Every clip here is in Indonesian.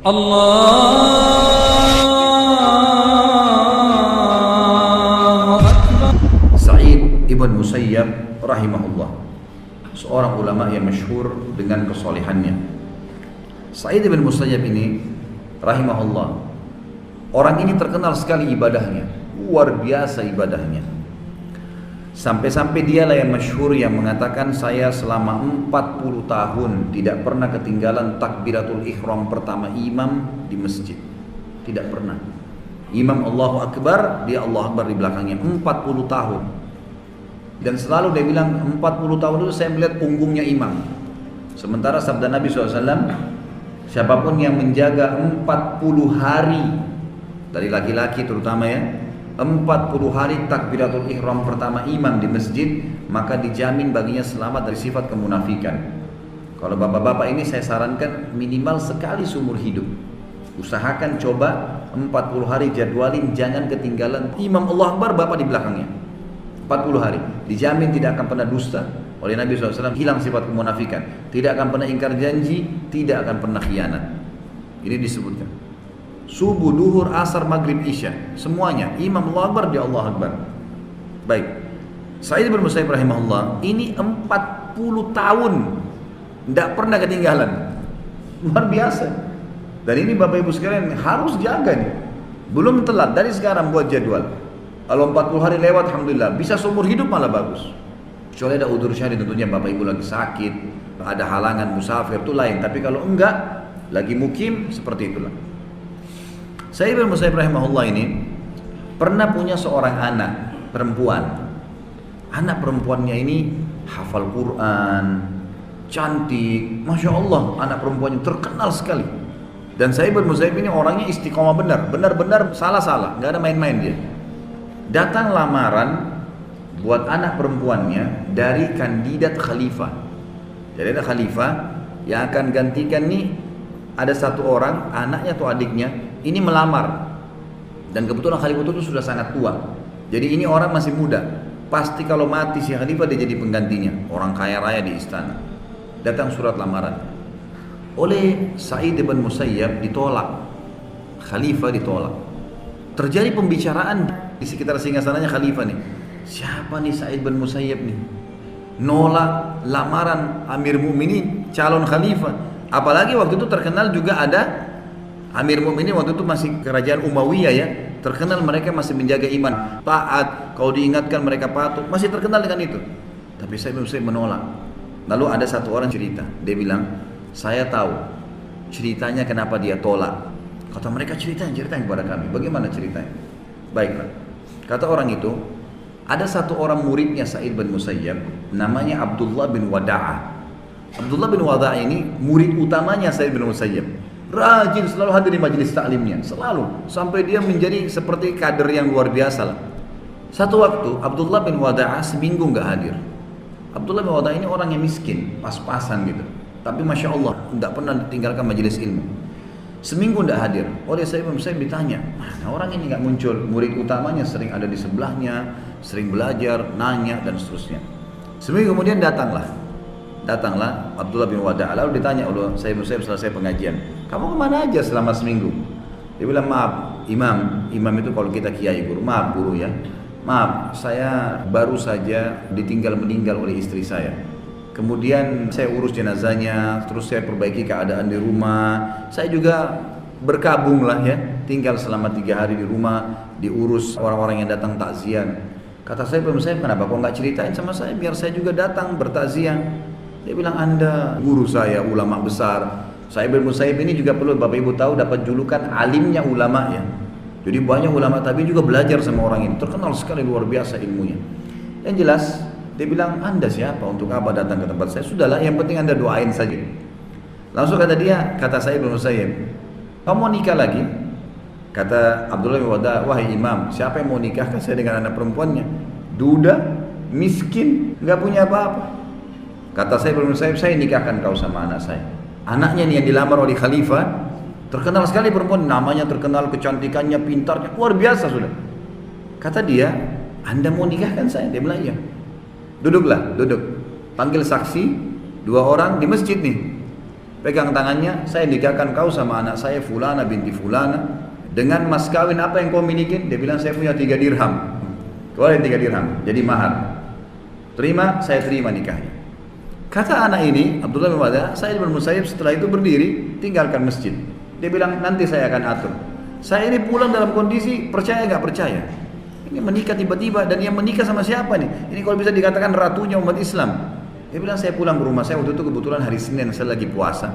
Allahu Akbar. Sa'id ibn Musayyab rahimahullah, seorang ulama yang masyhur dengan kesolehannya. Sa'id ibn Musayyab ini rahimahullah, orang ini terkenal sekali ibadahnya, luar biasa ibadahnya. Sampai-sampai dialah yang masyhur yang mengatakan, saya selama 40 tahun tidak pernah ketinggalan takbiratul ihram pertama imam di masjid. Tidak pernah. Imam Allahu Akbar, dia Allahu Akbar di belakangnya 40 tahun. Dan selalu dia bilang 40 tahun itu saya melihat punggungnya imam. Sementara sabda Nabi SAW, siapapun yang menjaga 40 hari, dari laki-laki terutama ya, 40 hari takbiratul ihram pertama imam di masjid, maka dijamin baginya selamat dari sifat kemunafikan. Kalau bapak-bapak ini saya sarankan minimal sekali seumur hidup. Usahakan coba 40 hari jadwalin, jangan ketinggalan imam Allah Akbar, bapak di belakangnya 40 hari, dijamin tidak akan pernah dusta oleh Nabi SAW, hilang sifat kemunafikan, tidak akan pernah ingkar janji, tidak akan pernah khianat. Ini disebutkan subuh, duhur, asar, maghrib, isya, semuanya imam Allah Akbar, dia Allah Akbar. Baik, Sa'id bin Musayyib rahimahullah ini 40 tahun tidak pernah ketinggalan, luar biasa. Dan ini bapak ibu sekalian harus jaga nih, belum telat dari sekarang buat jadwal. Kalau 40 hari lewat alhamdulillah, bisa seumur hidup malah bagus. Kecuali ada udzur syar'i, tentunya bapak ibu lagi sakit, ada halangan musafir, itu lain. Tapi kalau enggak, lagi mukim, seperti itulah. Sa'id bin Musayyib rahimahullah ini pernah punya seorang anak perempuan. Anak perempuannya ini hafal Quran, cantik, Masya Allah, anak perempuannya terkenal sekali. Dan Sa'id bin Musayyib ini orangnya istiqomah benar-benar salah-salah, nggak ada main-main dia. Datang lamaran buat anak perempuannya dari kandidat khalifah. Jadi ada khalifah yang akan gantikan nih, ada satu orang, anaknya atau adiknya, ini melamar. Dan kebetulan khalifah itu sudah sangat tua. Jadi ini orang masih muda. Pasti kalau mati si khalifah dia jadi penggantinya. Orang kaya raya di istana. Datang surat lamaran. Oleh Sa'id bin Musayyab ditolak. Khalifah ditolak. Terjadi pembicaraan di sekitar singgasananya khalifah nih. Siapa nih Sa'id bin Musayyab nih? Nolak lamaran Amir Mu'minin, calon khalifah. Apalagi waktu itu terkenal juga ada Amir Mu'minin, waktu itu masih kerajaan Umayyah ya. Terkenal mereka masih menjaga iman, taat, kalau diingatkan mereka patuh, masih terkenal dengan itu. Tapi Sa'id bin Musayyab menolak. Lalu ada satu orang cerita, dia bilang, saya tahu ceritanya kenapa dia tolak. Kata mereka, ceritain kepada kami, bagaimana ceritanya? Baiklah, kata orang itu, ada satu orang muridnya Sa'id bin Musayyab, namanya Abdullah bin Wada'ah. Abdullah bin Wada'ah ini murid utamanya Sa'id bin Musayyab. Rajin, selalu hadir di majelis taklimnya, selalu, sampai dia menjadi seperti kader yang luar biasa lah. Satu waktu Abdullah bin Wada'ah seminggu nggak hadir. Abdullah bin Wada'ah ini orang yang miskin, pas-pasan gitu. Tapi Masya Allah, tidak pernah tinggalkan majelis ilmu. Seminggu tidak hadir. Oleh Sa'id bin Musayyab ditanya, mana orang ini nggak muncul? Murid utamanya sering ada di sebelahnya, sering belajar, nanya dan seterusnya. Seminggu kemudian datanglah Abdullah bin Wada'ah. Lalu ditanya oleh Sa'id bin Musayyab selesai pengajian, kamu kemana aja selama seminggu? Dia bilang, maaf imam itu kalau kita kiai guru, maaf guru ya, maaf saya baru saja ditinggal meninggal oleh istri saya. Kemudian saya urus jenazahnya, terus saya perbaiki keadaan di rumah. Saya juga berkabung lah ya, tinggal selama 3 hari di rumah, diurus orang-orang yang datang takziah. Kata saya, kenapa kok nggak ceritain sama saya biar saya juga datang bertakziah? Dia bilang, Anda guru saya, ulama besar. Sa'id bin Musayyib ini juga perlu Bapak Ibu tahu dapat julukan alimnya ulama ya. Jadi banyak ulama tapi juga belajar sama orang ini. Terkenal sekali, luar biasa ilmunya. Yang jelas dia bilang, Anda siapa untuk apa datang ke tempat saya? Sudahlah, yang penting Anda doain saja. Langsung kata Sa'id bin Musayyib, kamu mau nikah lagi? Kata Abdullah bin Wada'ah, wahai imam, siapa yang mau nikahkan saya dengan anak perempuannya? Duda, miskin, nggak punya apa-apa. Kata Sa'id bin Musayyib, saya nikahkan kau sama anak saya. Anaknya nih yang dilamar oleh khalifah, terkenal sekali perempuan, namanya terkenal, kecantikannya, pintarnya, luar biasa sudah. Kata dia, Anda mau nikahkan saya? Dia bilang, iya. Duduk. Panggil saksi, 2 orang di masjid nih. pegang tangannya, saya nikahkan kau sama anak saya Fulana binti Fulana dengan mas kawin apa yang kau miliki? Dia bilang saya punya 3 dirham. Kau ada 3 dirham, jadi mahar. Terima, saya terima nikahnya. Kata anak ini, Abdullah bin Wada, Sa'id bin Musayyib setelah itu berdiri, tinggalkan masjid. Dia bilang nanti saya akan atur. Saya ini pulang dalam kondisi percaya nggak percaya. Ini menikah tiba-tiba, dan yang menikah sama siapa nih? Ini kalau bisa dikatakan ratunya umat Islam. Dia bilang saya pulang ke rumah saya, waktu itu kebetulan hari Senin saya lagi puasa.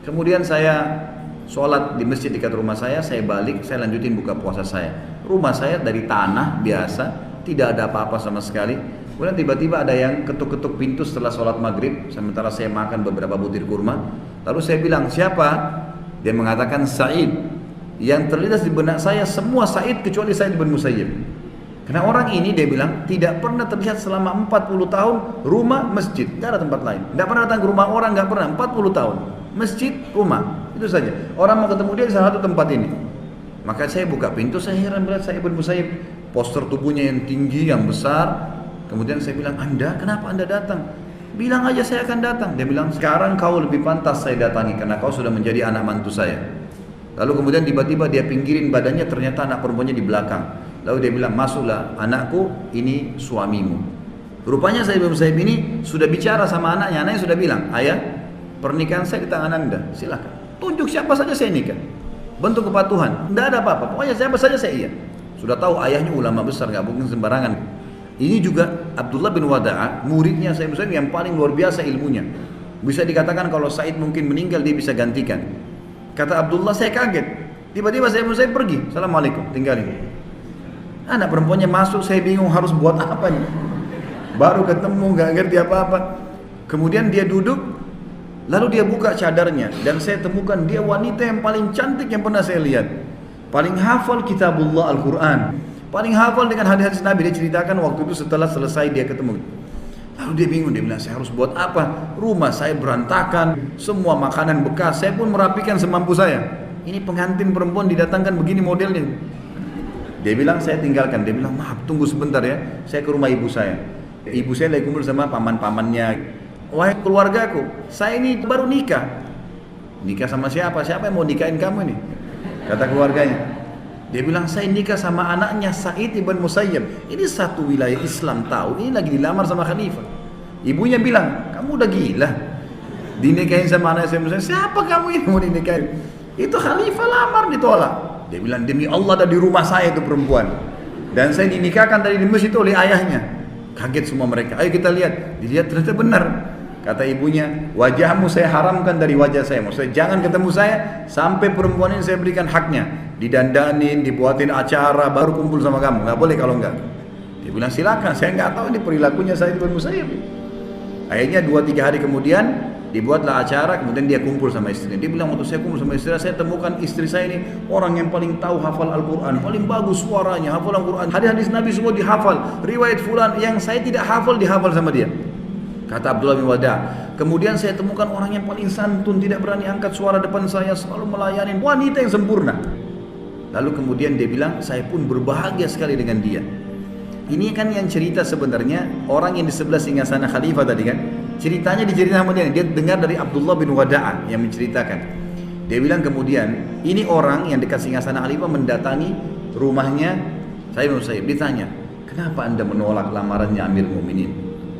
Kemudian saya sholat di masjid dekat rumah saya balik, saya lanjutin buka puasa saya. Rumah saya dari tanah biasa, tidak ada apa-apa sama sekali. Kemudian tiba-tiba ada yang ketuk-ketuk pintu setelah sholat maghrib, sementara saya makan beberapa butir kurma. Lalu saya bilang, siapa? Dia mengatakan Sa'id. Yang terlintas di benak saya semua Sa'id kecuali Sa'id bin Musayyib. Karena orang ini dia bilang tidak pernah terlihat selama 40 tahun rumah masjid, nggak ada tempat lain. Nggak pernah datang ke rumah orang, nggak pernah 40 tahun. Masjid, rumah, itu saja. Orang mau ketemu dia di salah satu tempat ini. Maka saya buka pintu, saya heran melihat Sa'id bin Musayyib, postur tubuhnya yang tinggi, yang besar. Kemudian saya bilang, Anda, kenapa Anda datang? Bilang aja saya akan datang. Dia bilang, sekarang kau lebih pantas saya datangi karena kau sudah menjadi anak mantu saya. Lalu kemudian tiba-tiba dia pinggirin badannya, ternyata anak perempuannya di belakang. Lalu dia bilang, masuklah anakku, ini suamimu. Rupanya Sa'id bin Musayyib ini sudah bicara sama anaknya. Anaknya sudah bilang, ayah, pernikahan saya di tangan Anda, silakan. Tunjuk siapa saja saya nikah. Bentuk kepatuhan, tidak ada apa-apa. Pokoknya siapa saja saya iya. Sudah tahu ayahnya ulama besar, nggak mungkin sembarangan. Ini juga Abdullah bin Wada'a, muridnya Sa'id bin Musayyib yang paling luar biasa ilmunya. Bisa dikatakan kalau Sa'id mungkin meninggal, dia bisa gantikan. Kata Abdullah, saya kaget. Tiba-tiba Sa'id bin Musayyib pergi. Assalamualaikum, tinggalin. Anak perempuannya masuk, saya bingung harus buat apa nih. Baru ketemu, gak ngerti apa-apa. Kemudian dia duduk, lalu dia buka cadarnya. Dan saya temukan dia wanita yang paling cantik yang pernah saya lihat. Paling hafal kitabullah Al-Quran. Paling hafal dengan hadis-hadis Nabi. Dia ceritakan waktu itu setelah selesai dia ketemu. Lalu dia bingung, dia bilang saya harus buat apa? Rumah saya berantakan, semua makanan bekas. Saya pun merapikan semampu saya. Ini pengantin perempuan didatangkan begini modelnya. Dia bilang saya tinggalkan. Dia bilang maaf tunggu sebentar ya, saya ke rumah ibu saya. Ibu saya lagi kumpul sama paman-pamannya. Wahai keluargaku, saya ini baru nikah. Nikah sama siapa? Siapa yang mau nikahin kamu ini? Kata keluarganya. Dia bilang saya nikah sama anaknya Sa'id bin Musayyib. Ini satu wilayah Islam tahu, ini lagi dilamar sama khalifah. Ibunya bilang, kamu udah gila dinikahin sama anaknya Sa'id bin Musayyib. Siapa kamu ini mau dinikahin? Itu khalifah lamar, ditolak. Dia bilang demi Allah ada di rumah saya itu perempuan. Dan saya dinikahkan tadi di masjid oleh ayahnya. Kaget semua mereka. Ayo kita lihat. Dilihat ternyata benar. Kata ibunya, wajahmu saya haramkan dari wajah saya. Maksudnya jangan ketemu saya sampai perempuan ini saya berikan haknya. Didandanin, dibuatin acara, baru kumpul sama kamu. Gak boleh kalau enggak. Dia bilang silakan. Saya nggak tahu ini perilakunya Sa'id bin Musayyib. Akhirnya 2-3 hari kemudian dibuatlah acara, kemudian dia kumpul sama istrinya. Dia bilang waktu saya kumpul sama istri saya temukan istri saya ini orang yang paling tahu hafal Al-Quran, paling bagus suaranya, hafal Al-Quran, hadis-hadis Nabi semua dihafal, riwayat fulan yang saya tidak hafal dihafal sama dia. Kata Abdullah bin Wada. Kemudian saya temukan orang yang paling santun, tidak berani angkat suara depan saya, selalu melayani, wanita yang sempurna. Lalu kemudian dia bilang saya pun berbahagia sekali dengan dia. Ini kan yang cerita sebenarnya orang yang di sebelah singgasana khalifah tadi kan. Ceritanya diceritakan sama dia dengar dari Abdullah bin Wada'a yang menceritakan. Dia bilang kemudian, ini orang yang dekat singgasana khalifah mendatangi rumahnya Sa'id bin Musayyib. Ditanya, kenapa anda menolak lamarannya Amir Mu'minin?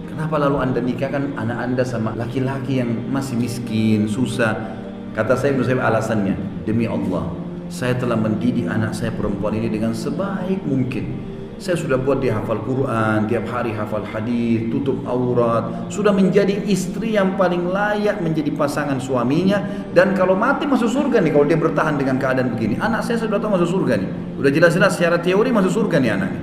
Kenapa lalu anda nikahkan anak anda sama laki-laki yang masih miskin, susah? Kata Sa'id bin Musayyib alasannya, demi Allah, saya telah mendidik anak saya perempuan ini dengan sebaik mungkin. Saya sudah buat dia hafal Quran, tiap hari hafal hadis, tutup aurat, sudah menjadi istri yang paling layak menjadi pasangan suaminya. Dan kalau mati masuk surga nih kalau dia bertahan dengan keadaan begini. Anak saya sudah tahu masuk surga nih, udah jelas-jelas secara teori masuk surga nih anaknya.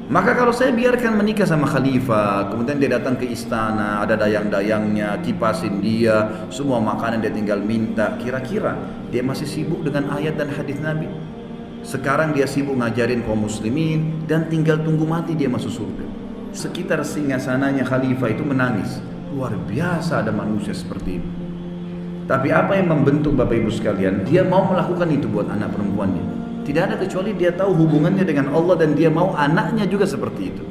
Maka kalau saya biarkan menikah sama khalifah, kemudian dia datang ke istana, ada dayang-dayangnya, kipasin dia, semua makanan dia tinggal minta, kira-kira dia masih sibuk dengan ayat dan hadis Nabi? Sekarang dia sibuk ngajarin kaum muslimin dan tinggal tunggu mati dia masuk surga. Sekitar singgasananya khalifah itu menangis. Luar biasa ada manusia seperti itu. Tapi apa yang membentuk Bapak Ibu sekalian? Dia mau melakukan itu buat anak perempuannya. Tidak ada kecuali dia tahu hubungannya dengan Allah dan dia mau anaknya juga seperti itu.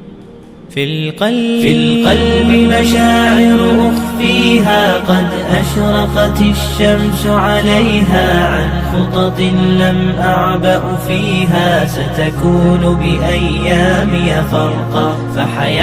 في القلب مشاعر أخفيها قد أشرقت الشمس عليها عن خطط لم أعبأ فيها ستكون بأيامي فرقا فحياتي